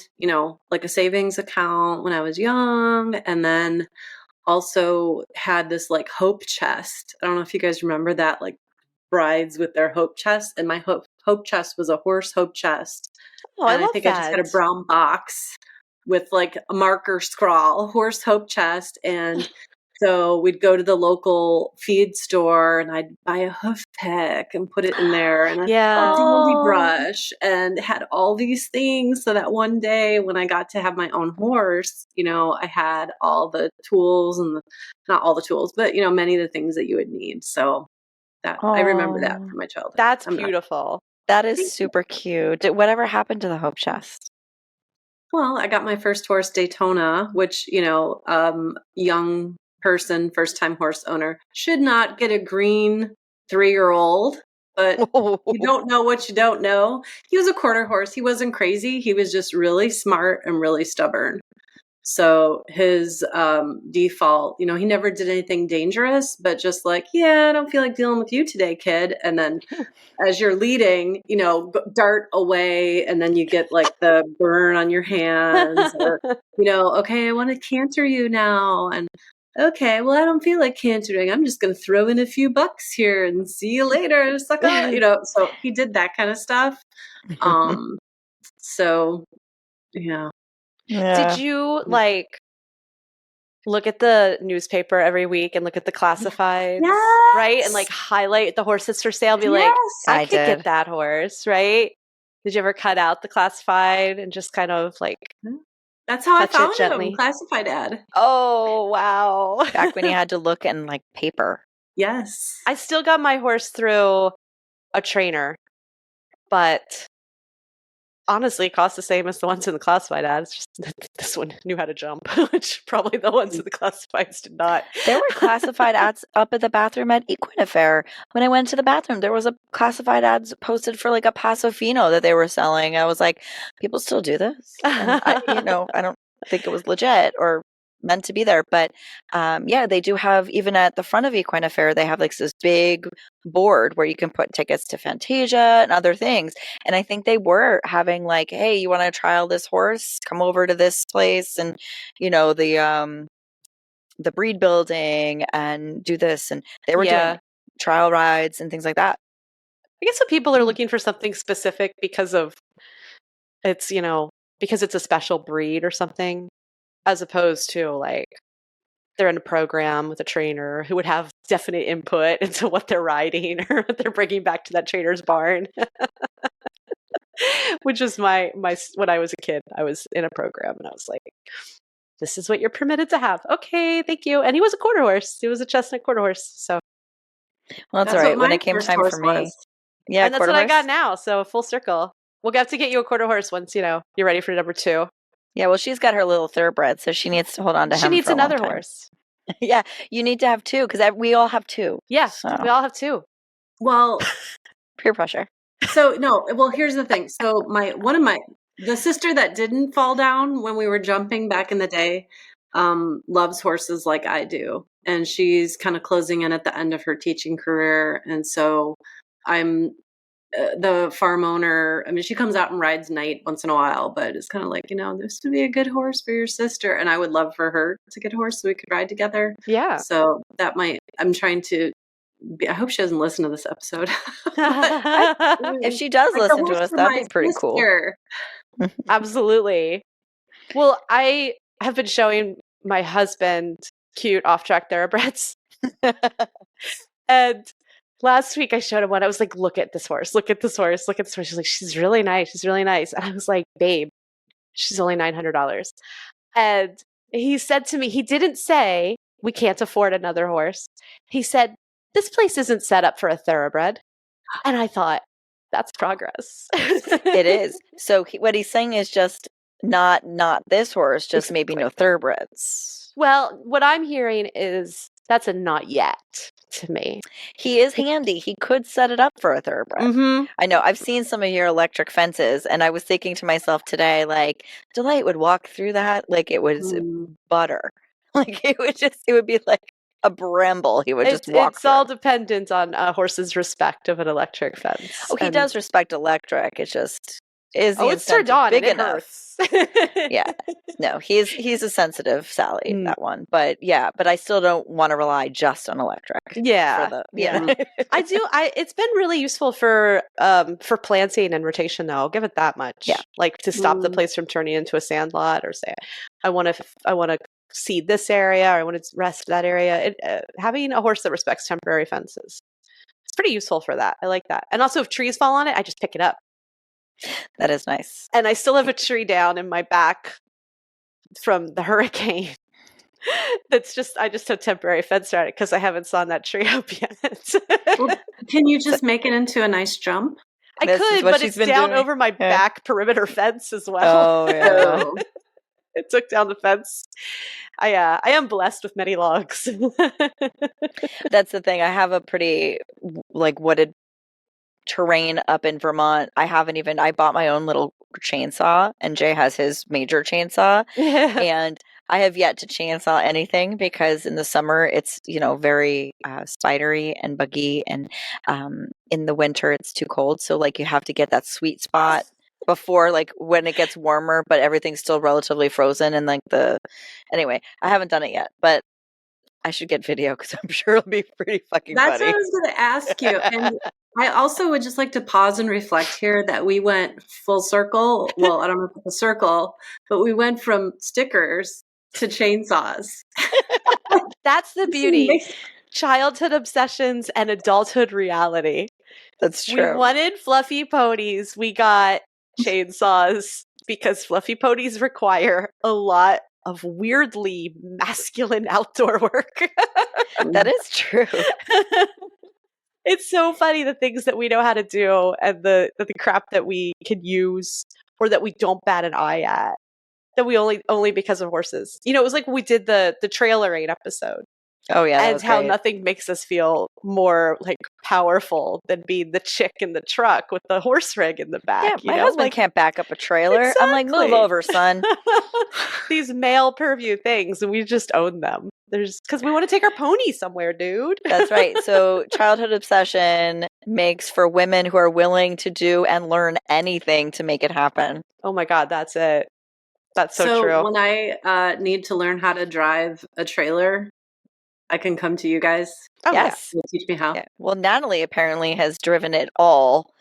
like a savings account when I was young. And then also had this like hope chest. I don't know if you guys remember that, like brides with their hope chest. And my hope chest was a horse hope chest. Oh, I And I love think I just had a that. brown box with like a marker scrawl, horse hope chest. And so we'd go to the local feed store and I'd buy a hoof pick and put it in there and a Yeah. dandy brush and had all these things so that one day when I got to have my own horse, I had all the tools and not all the tools, but many of the things that you would need. So that I remember that from my childhood. That's beautiful. That is super cute. Whatever happened to the hope chest? Well, I got my first horse, Daytona, which, young person, first time horse owner, should not get a green 3-year-old, but you don't know what you don't know. He was a quarter horse. He wasn't crazy. He was just really smart and really stubborn. So his default, he never did anything dangerous, but just like, yeah, I don't feel like dealing with you today, kid. And then as you're leading, dart away and then you get like the burn on your hands or, okay, I want to canter you now. And okay, well, I don't feel like cantering. I'm just going to throw in a few bucks here and see you later. Sucker. So he did that kind of stuff. So yeah. Did you like look at the newspaper every week and look at the classifieds, right? And like highlight the horse that's for sale and be like, I could get that horse, right? Did you ever cut out the classified and just kind of like that's how I found him, classified ad. Oh, wow. Back when you had to look in like paper. Yes. I still got my horse through a trainer, but honestly, it costs the same as the ones in the classified ads. Just this one knew how to jump, which probably the ones in the classifieds did not. There were classified ads up at the bathroom at Equine Affair. When I went to the bathroom, there was a classified ads posted for like a Paso Fino that they were selling. I was like, people still do this? And I don't think it was legit or meant to be there. But they do have, even at the front of Equine Affair, they have like this big board where you can put tickets to Fantasia and other things. And I think they were having like, hey, you want to trial this horse? Come over to this place and, the breed building and do this. And they were doing trial rides and things like that. I guess some people are looking for something specific because it's a special breed or something, as opposed to like they're in a program with a trainer who would have definite input into what they're riding or what they're bringing back to that trainer's barn. Which is my when I was a kid, I was in a program and I was like, this is what you're permitted to have. Okay, thank you. And he was a quarter horse. He was a chestnut quarter horse. So well, that's all right. When it came time for me. Yeah, and that's what I got now. So full circle. We'll have to get you a quarter horse once, you're ready for number 2. Yeah, well, she's got her little thoroughbred, so she needs to hold on to him. She needs another horse. Yeah, you need to have 2 because we all have 2. Yeah, we all have 2. Well, peer pressure. So no, well, here's the thing. So the sister that didn't fall down when we were jumping back in the day, loves horses like I do, and she's kind of closing in at the end of her teaching career, and so I'm the farm owner. I mean, she comes out and rides night once in a while, but it's kind of like, this would be a good horse for your sister. And I would love for her to get a horse so we could ride together. Yeah. So I'm trying to I hope she doesn't listen to this episode. If she does listen to us, that'd be pretty cool. Absolutely. Well, I have been showing my husband cute off-track thoroughbreds. And last week I showed him one. I was like, look at this horse. Look at this horse. Look at this horse. She's like, she's really nice. She's really nice. And I was like, babe, she's only $900. And he said to me, he didn't say, we can't afford another horse. He said, this place isn't set up for a thoroughbred. And I thought, that's progress. It is. So what he's saying is just not this horse, just maybe no thoroughbreds. Well, what I'm hearing is that's a not yet to me. He is handy. He could set it up for a thoroughbred. Mm-hmm. I know. I've seen some of your electric fences, and I was thinking to myself today, like, Delight would walk through that like it was butter. Like it would be like a bramble. He would just walk through. It's all dependent on a horse's respect of an electric fence. Oh, he does respect electric. It's just it's turned on big and enough. Yeah. No, he's a sensitive Sally, that one. But yeah, but I still don't want to rely just on electric. Yeah. I do. It's been really useful for planting and rotation though. I'll give it that much. Yeah. Like to stop the place from turning into a sand lot, or say I want to seed this area, or I want to rest that area. Having a horse that respects temporary fences, it's pretty useful for that. I like that. And also if trees fall on it, I just pick it up. That is nice. And I still have a tree down in my back from the hurricane. I just have temporary fence around it because I haven't sawn that tree up yet. Well, can you just make it into a nice jump? I could, but it's down over my back perimeter fence as well. Oh, yeah. It took down the fence. I am blessed with many logs. That's the thing. I have a pretty wooded terrain up in Vermont. I bought my own little chainsaw, and Jay has his major chainsaw. And I have yet to chainsaw anything because in the summer it's very spidery and buggy, and in the winter it's too cold, so you have to get that sweet spot before when it gets warmer but everything's still relatively frozen, and anyway, I haven't done it yet, but I should get video because I'm sure it'll be pretty fucking funny. That's what I was going to ask you. And I also would just like to pause and reflect here that we went full circle. Well, I don't know if it's a circle, but we went from stickers to chainsaws. That's the beauty. Childhood obsessions and adulthood reality. That's true. We wanted fluffy ponies. We got chainsaws because fluffy ponies require a lot of weirdly masculine outdoor work. That is true. It's so funny the things that we know how to do and the crap that we can use or that we don't bat an eye at, that we only because of horses. It was like we did the trailering episode. Oh yeah, and how nothing makes us feel more powerful than being the chick in the truck with the horse rig in the back. Yeah, my husband can't back up a trailer. Exactly. I'm like, move over, son. These male purview things, and we just own them. Because we want to take our pony somewhere, dude. That's right. So childhood obsession makes for women who are willing to do and learn anything to make it happen. Oh my God, that's it. That's so true. So when I need to learn how to drive a trailer, I can come to you guys. Oh, yes. You'll teach me how. Yeah. Well, Natalie apparently has driven it all.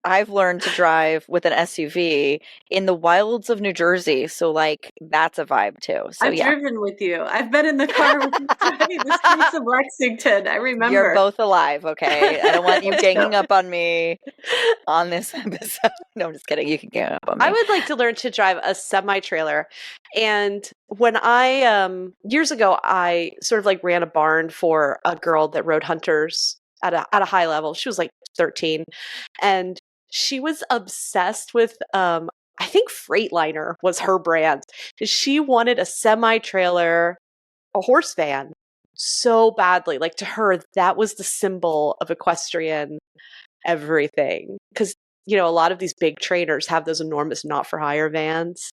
I've learned to drive with an SUV in the wilds of New Jersey. So that's a vibe too. So I've driven with you. I've been in the car with you driving the streets of Lexington. I remember. You're both alive, okay? I don't want you ganging up on me on this episode. No, I'm just kidding. You can gang up on me. I would like to learn to drive a semi-trailer. And when I, years ago, I sort of ran a barn for a girl that rode hunters at a high level. She was 13. And she was obsessed with, I think Freightliner was her brand. She wanted a semi-trailer, a horse van, so badly. To her, that was the symbol of equestrian everything. Because, a lot of these big trainers have those enormous not-for-hire vans.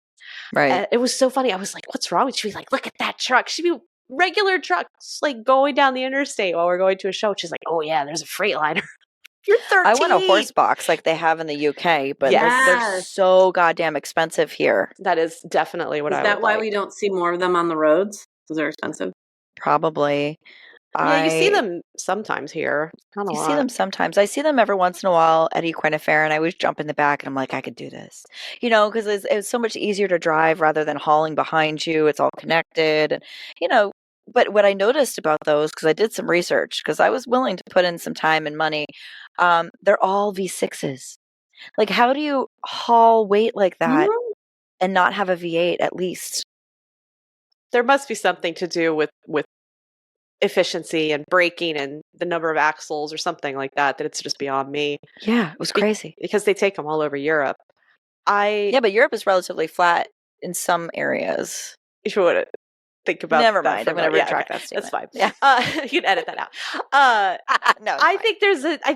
Right. And it was so funny. I was like, what's wrong? She'd be like, look at that truck. She'd be regular trucks, going down the interstate while we're going to a show. She's like, oh yeah, there's a Freightliner. You're 13. I want a horse box like they have in the UK, but they're so goddamn expensive here. That is definitely what I would like. Is that why we don't see more of them on the roads? Because they're expensive? Probably. Yeah, you see them sometimes here. You see them sometimes. I see them every once in a while at Equine Affair, and I always jump in the back, and I'm like, I could do this. Because it's so much easier to drive rather than hauling behind you. It's all connected. And, but what I noticed about those, because I did some research, because I was willing to put in some time and money, they're all V6s. How do you haul weight like that and not have a V8 at least. There must be something to do with efficiency and braking and the number of axles or something like that it's just beyond me. Yeah, it was crazy. Because they take them all over Europe. Yeah, but Europe is relatively flat in some areas. If you want to think about Never that mind. for I'm a going to moment. retract Yeah, that statement. That's fine. Yeah. You can edit that out. No, I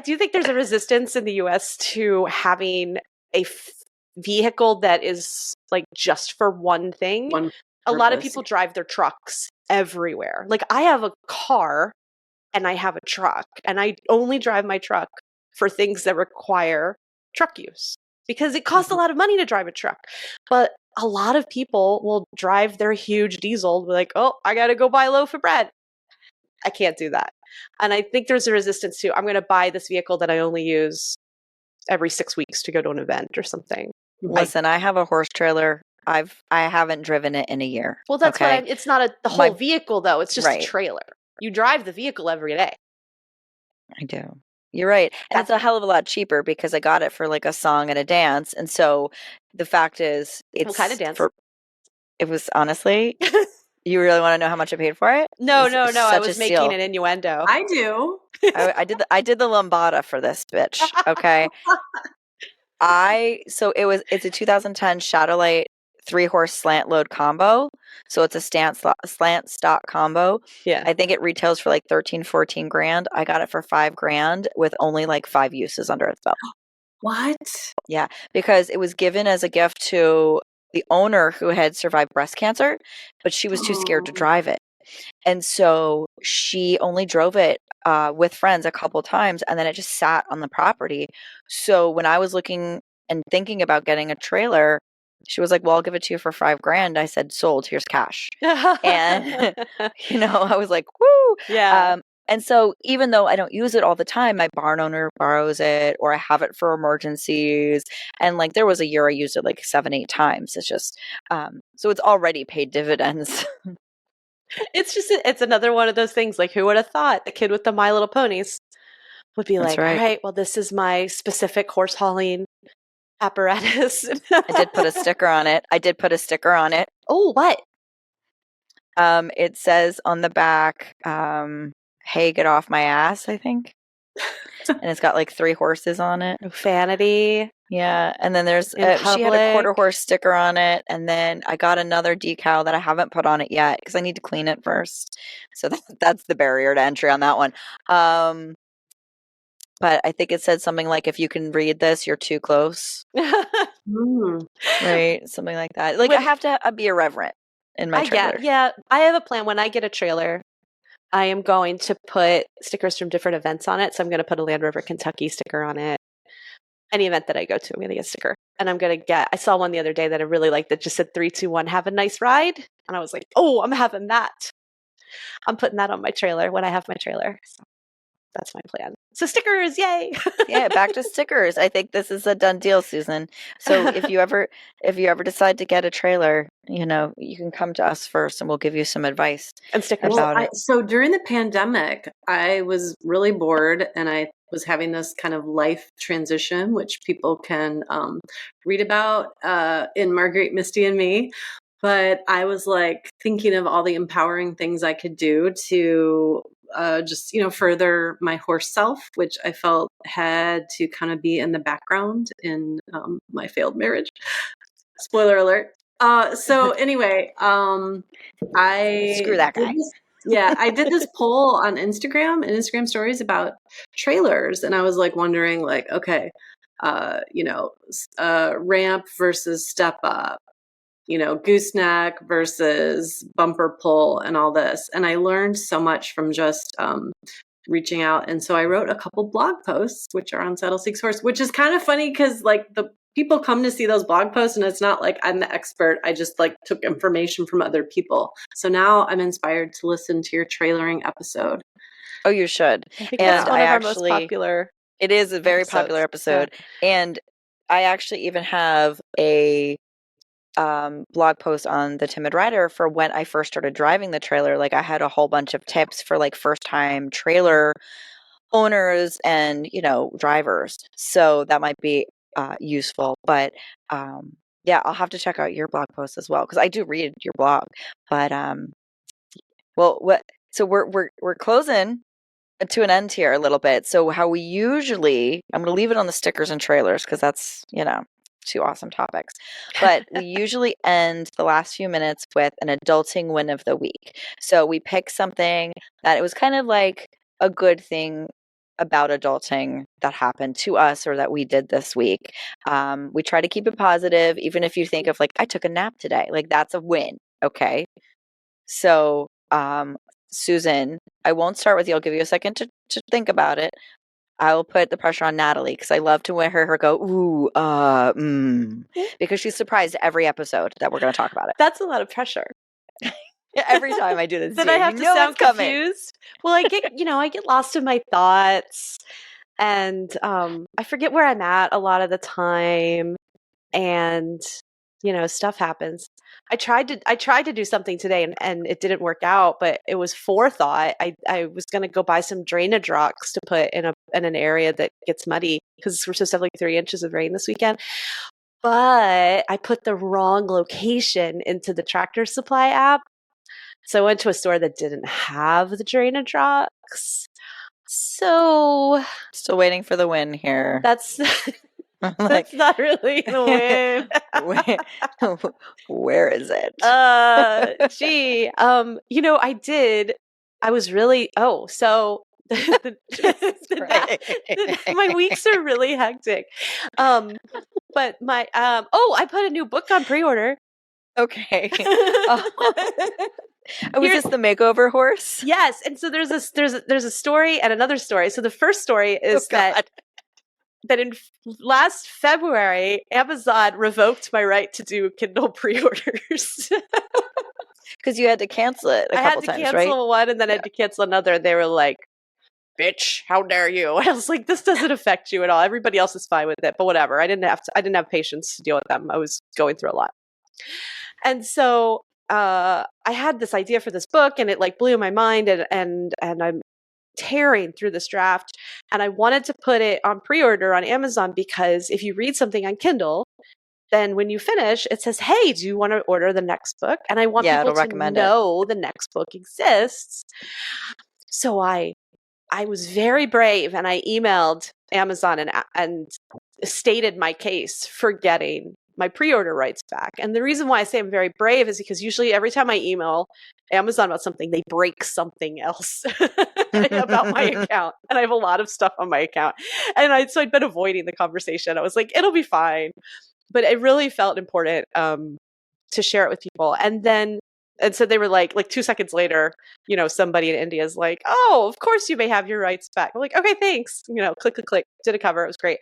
do think there's a resistance in the US to having a vehicle that is like just for one thing. A lot of people drive their trucks everywhere. Like I have a car and I have a truck, and I only drive my truck for things that require truck use because it costs a lot of money to drive a truck. But a lot of people will drive their huge diesel, like, oh, I got to go buy a loaf of bread. I can't do that. And I think there's a resistance to, I'm going to buy this vehicle that I only use every 6 weeks to go to an event or something. Listen, I have a horse trailer. I haven't driven it in a year. Well, that's what it's not the whole vehicle though. It's just a trailer. You drive the vehicle every day. I do. You're right. And it's a hell of a lot cheaper because I got it for like a song and a dance. And so the fact is, it's what kind of dance? It was honestly, you really want to know how much I paid for it? No. I was making an innuendo. I do. I did the lambada for this bitch. Okay. It's a 2010 Shadowlight 3-horse slant load combo. So it's a slant stock combo. Yeah. I think it retails for like 13-14 grand. I got it for $5,000 with only like 5 uses under its belt. What? Yeah, because it was given as a gift to the owner who had survived breast cancer, but she was too scared to drive it. And so she only drove it with friends a couple times, and then it just sat on the property. So when I was looking and thinking about getting a trailer, she was like, well, I'll give it to you for $5,000. I said, sold, here's cash. And, I was like, woo. Yeah. And so even though I don't use it all the time, my barn owner borrows it or I have it for emergencies. And like there was a year I used it like 7-8 times. It's just, so it's already paid dividends. It's another one of those things like who would have thought the kid with the My Little Ponies would be like, all right, well, this is my specific horse hauling apparatus. I did put a sticker on it. Oh, what? It says on the back, hey, get off my ass, I think. And it's got like 3 horses on it. Profanity. Yeah. And then she had a quarter horse sticker on it. And then I got another decal that I haven't put on it yet because I need to clean it first. So that's the barrier to entry on that one. But I think it said something like, if you can read this, you're too close. Right? Something like that. Like I have to be irreverent in my trailer. Yeah. I have a plan. When I get a trailer, I am going to put stickers from different events on it. So I'm going to put a Land Rover Kentucky sticker on it. Any event that I go to, I'm going to get a sticker. And I saw one the other day that I really liked that just said 3, 2, 1, have a nice ride. And I was like, oh, I'm having that. I'm putting that on my trailer when I have my trailer. So that's my plan. So stickers, yay. Yeah, back to stickers. I think this is a done deal, Susan. So if you ever decide to get a trailer, you can come to us first and we'll give you some advice and stickers about it. So during the pandemic, I was really bored and I was having this kind of life transition, which people can read about in Marguerite, Misty, and Me. But I was like thinking of all the empowering things I could do to just, further my horse self, which I felt had to kind of be in the background in my failed marriage. Spoiler alert. So anyway, I screw that guy. I did this poll on Instagram and Instagram stories about trailers. And I was like wondering like, okay, ramp versus step up, gooseneck versus bumper pull and all this. And I learned so much from just reaching out. And so I wrote a couple blog posts, which are on Saddle Seeks Horse, which is kind of funny because like the people come to see those blog posts and it's not like I'm the expert. I just like took information from other people. So now I'm inspired to listen to your trailering episode. Oh, you should. I think that's one of our most popular. It is a very popular episode. Yeah. And I actually even have a blog post on the Timid Rider for when I first started driving the trailer. Like I had a whole bunch of tips for like first time trailer owners and drivers. So that might be useful. But Yeah, I'll have to check out your blog post as well because I do read your blog. But well, so we're closing to an end here a little bit. So how we usually, I'm going to leave it on the stickers and trailers because that's, two awesome topics. But we usually end the last few minutes with an adulting win of the week. So we pick something that it was kind of like a good thing about adulting that happened to us or that we did this week. We try to keep it positive, even if you think of like, I took a nap today, like that's a win. Okay. So, Susan, I won't start with you. I'll give you a second to think about it. I will put the pressure on Natalie because I love to hear her go, ooh, because she's surprised every episode that we're going to talk about it. That's a lot of pressure. Every time I do this, then I have to sound confused. Well, I get lost in my thoughts, and I forget where I'm at a lot of the time, and stuff happens. I tried to do something today and it didn't work out, but it was forethought. I was going to go buy some drainage rocks to put in an area that gets muddy because we're supposed to have like 3 inches of rain this weekend. But I put the wrong location into the Tractor Supply app. So I went to a store that didn't have the drainage rocks. So still waiting for the win here. That's that's not really the win. Where is it? Gee, I was really, so my weeks are really hectic. But I put a new book on pre-order. Okay. Was this the makeover horse? Yes. And so there's a story and another story. So the first story is that in last February, Amazon revoked my right to do Kindle pre-orders. Because you had to cancel it a couple times, right? I had to cancel one and then I had to cancel another. They were like, bitch, how dare you? And I was like, this doesn't affect you at all. Everybody else is fine with it, but whatever. I didn't have patience to deal with them. I was going through a lot. And so I had this idea for this book and it like blew my mind and I'm tearing through this draft and I wanted to put it on pre-order on Amazon because if you read something on Kindle, then when you finish, it says, hey, do you want to order the next book? And I want people to know the next book exists. So I was very brave and I emailed Amazon and stated my case for getting my pre-order rights back. And the reason why I say I'm very brave is because usually every time I email Amazon about something, they break something else about my account. And I have a lot of stuff on my account. And so I'd been avoiding the conversation. I was like, it'll be fine. But it really felt important to share it with people. And so they were like 2 seconds later, somebody in India is like, oh, of course you may have your rights back. I'm like, okay, thanks. Click, click, click, did a cover. It was great.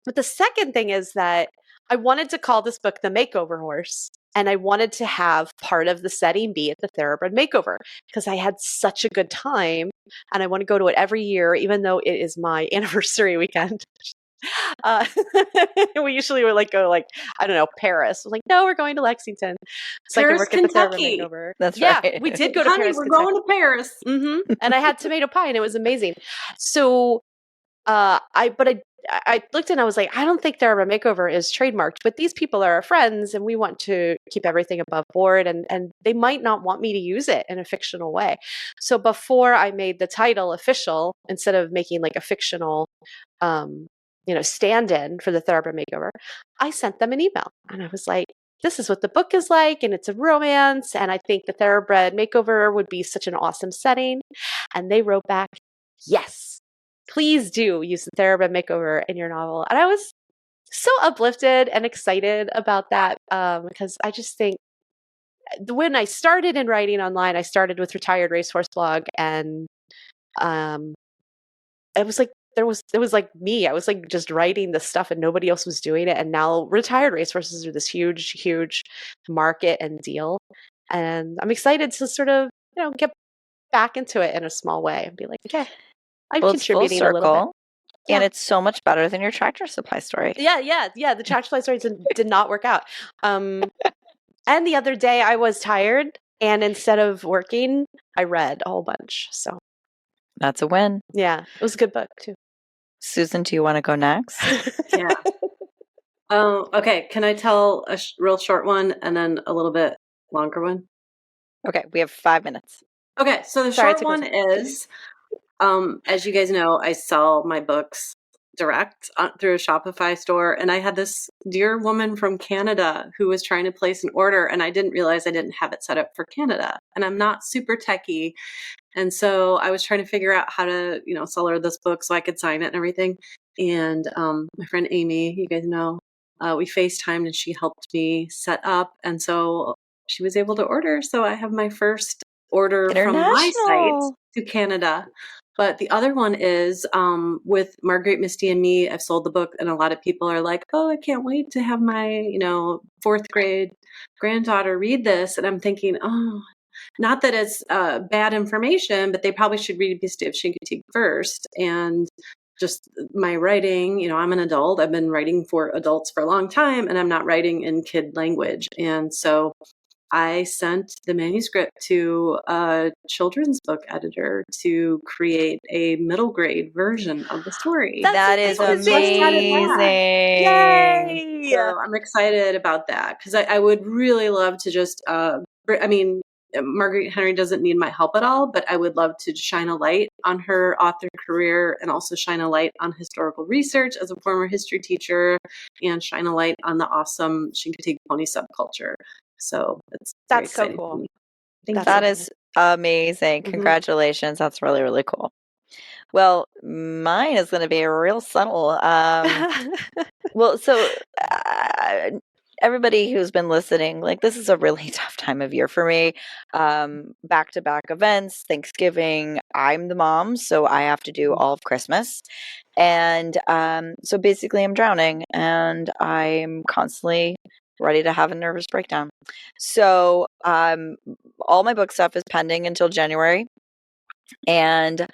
But the second thing is that I wanted to call this book The Makeover Horse. And I wanted to have part of the setting be at the Thoroughbred Makeover because I had such a good time and I want to go to it every year, even though it is my anniversary weekend. We usually would go to I don't know, Paris. We're like, no, we're going to Lexington. So Paris, I can work Kentucky. at the Thoroughbred Makeover. That's right. We did go to Paris. We're going to Paris. Mm-hmm. And I had tomato pie and it was amazing. So I looked and I was like, I don't think Thoroughbred Makeover is trademarked, but these people are our friends and we want to keep everything above board and they might not want me to use it in a fictional way. So before I made the title official, instead of making a fictional stand-in for the Thoroughbred Makeover, I sent them an email and I was like, this is what the book is like and it's a romance and I think the Thoroughbred Makeover would be such an awesome setting. And they wrote back, yes, please do use the Thoroughbred Makeover in your novel. And I was so uplifted and excited about that because I just think when I started in writing online, I started with Retired Racehorse Blog and it was it was like me. I was just writing this stuff and nobody else was doing it. And now retired racehorses are this huge, huge market and deal. And I'm excited to sort of, get back into it in a small way and be like, okay, I'm contributing a little bit. Yeah. And it's so much better than your Tractor Supply story. Yeah. The Tractor Supply story did not work out. And the other day I was tired and instead of working, I read a whole bunch. So that's a win. Yeah. It was a good book too. Susan, do you want to go next? Yeah. Oh, okay. Can I tell a real short one and then a little bit longer one? Okay, we have 5 minutes. Okay, so the Sorry, I short took one is, as you guys know, I sell my books direct through a Shopify store, and I had this dear woman from Canada who was trying to place an order, and I didn't realize I didn't have it set up for Canada, and I'm not super techie, and so I was trying to figure out how to, sell her this book so I could sign it and everything. And my friend Amy, you guys know, we FaceTimed and she helped me set up. And so she was able to order. So I have my first order from my site International. to Canada. But the other one is with Marguerite, Misty, and Me. I've sold the book, and a lot of people are like, "Oh, I can't wait to have my, fourth grade granddaughter read this." And I'm thinking, oh, not that it's bad information, but they probably should read a Beastie of Chincoteague first. And just my writing, I'm an adult. I've been writing for adults for a long time, and I'm not writing in kid language. And so I sent the manuscript to a children's book editor to create a middle grade version of the story. That's That is So we just got it back. amazing. Yay! So I'm excited about that because I would really love to just, Marguerite Henry doesn't need my help at all, but I would love to shine a light on her author career and also shine a light on historical research as a former history teacher and shine a light on the awesome Chincoteague pony subculture. So it's very That's so exciting for cool. me. Thank That you. is amazing. Mhm. Congratulations. That's really, really cool. Well, mine is going to be real subtle. Well, so everybody who's been listening, like this is a really tough time of year for me. Back-to-back events, Thanksgiving. I'm the mom, so I have to do all of Christmas. And so basically I'm drowning and I'm constantly ready to have a nervous breakdown. So all my book stuff is pending until January. And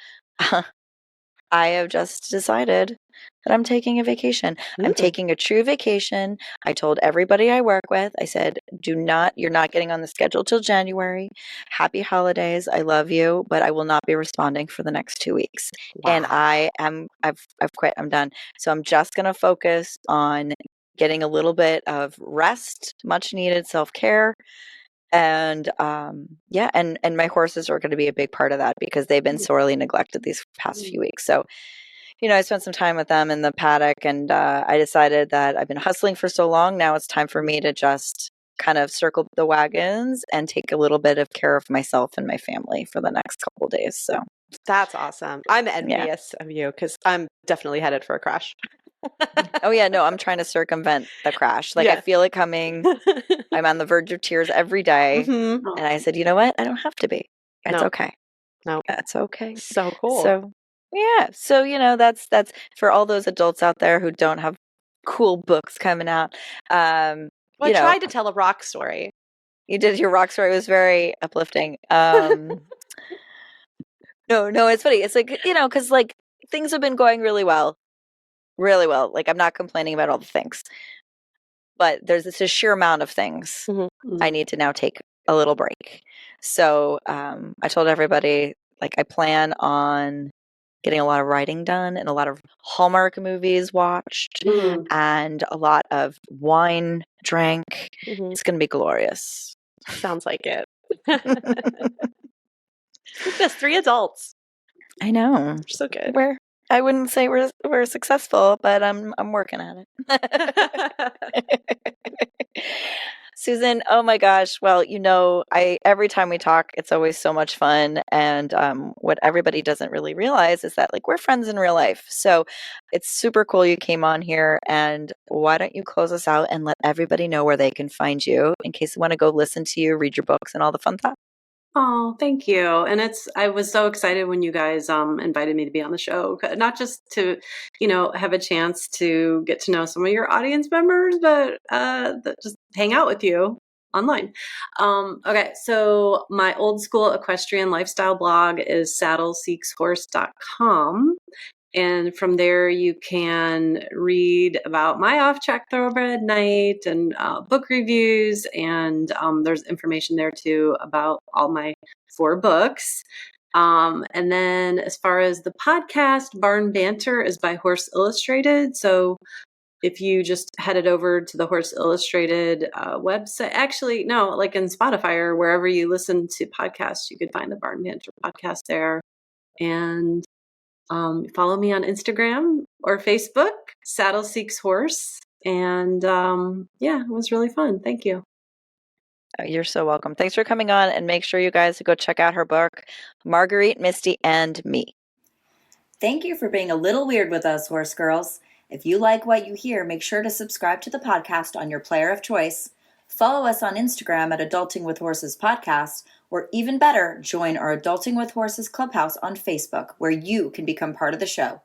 I have just decided that I'm taking a vacation. I'm taking a true vacation. I told everybody I work with, I said, you're not getting on the schedule till January. Happy holidays. I love you, but I will not be responding for the next 2 weeks. And I've quit. I'm done. So I'm just going to focus on getting a little bit of rest, much needed self-care. And and my horses are going to be a big part of that because they've been sorely neglected these past few weeks. So, I spent some time with them in the paddock, and I decided that I've been hustling for so long. Now it's time for me to just kind of circle the wagons and take a little bit of care of myself and my family for the next couple of days. So That's awesome. I'm envious of you because I'm definitely headed for a crash. Oh yeah, no, I'm trying to circumvent the crash. Like I feel it coming. I'm on the verge of tears every day. Mhm. And I said, you know what? I don't have to be. It's No. okay. No. That's okay. So cool. So yeah. So that's for all those adults out there who don't have cool books coming out. Well, I tried to tell a rock story. You did your rock story. It was very uplifting. No, it's funny. It's like, because like things have been going really well. Really well. Like I'm not complaining about all the things. But there's this sheer amount of things I need to now take a little break. So I told everybody, like, I plan on getting a lot of writing done and a lot of Hallmark movies watched and a lot of wine drank. It's going to be glorious. Sounds like it. Just 3 adults. I know. We're so good. I wouldn't say we're successful, but I'm working at it. Susan, oh my gosh. Well, every time we talk, it's always so much fun. And what everybody doesn't really realize is that like we're friends in real life. So it's super cool you came on here. And why don't you close us out and let everybody know where they can find you in case they want to go listen to you, read your books, and all the fun stuff. Oh, thank you. And I was so excited when you guys invited me to be on the show, not just to, have a chance to get to know some of your audience members, but just hang out with you online. Okay, so my old school equestrian lifestyle blog is saddleseekshorse.com. And from there, you can read about my off-track thoroughbred night and book reviews. And there's information there too about all my 4 books. And then as far as the podcast, Barn Banter is by Horse Illustrated. So if you just headed over to the Horse Illustrated website, actually, no, like in Spotify or wherever you listen to podcasts, you could find the Barn Banter podcast there. And follow me on Instagram or Facebook, Saddle Seeks Horse. And yeah, it was really fun. Thank you. Oh, you're so welcome. Thanks for coming on, and make sure you guys go check out her book, Marguerite, Misty, and Me. Thank you for being a little weird with us, Horse Girls. If you like what you hear, make sure to subscribe to the podcast on your player of choice. Follow us on Instagram at Adulting with Horses Podcast, or even better, join our Adulting with Horses Clubhouse on Facebook, where you can become part of the show.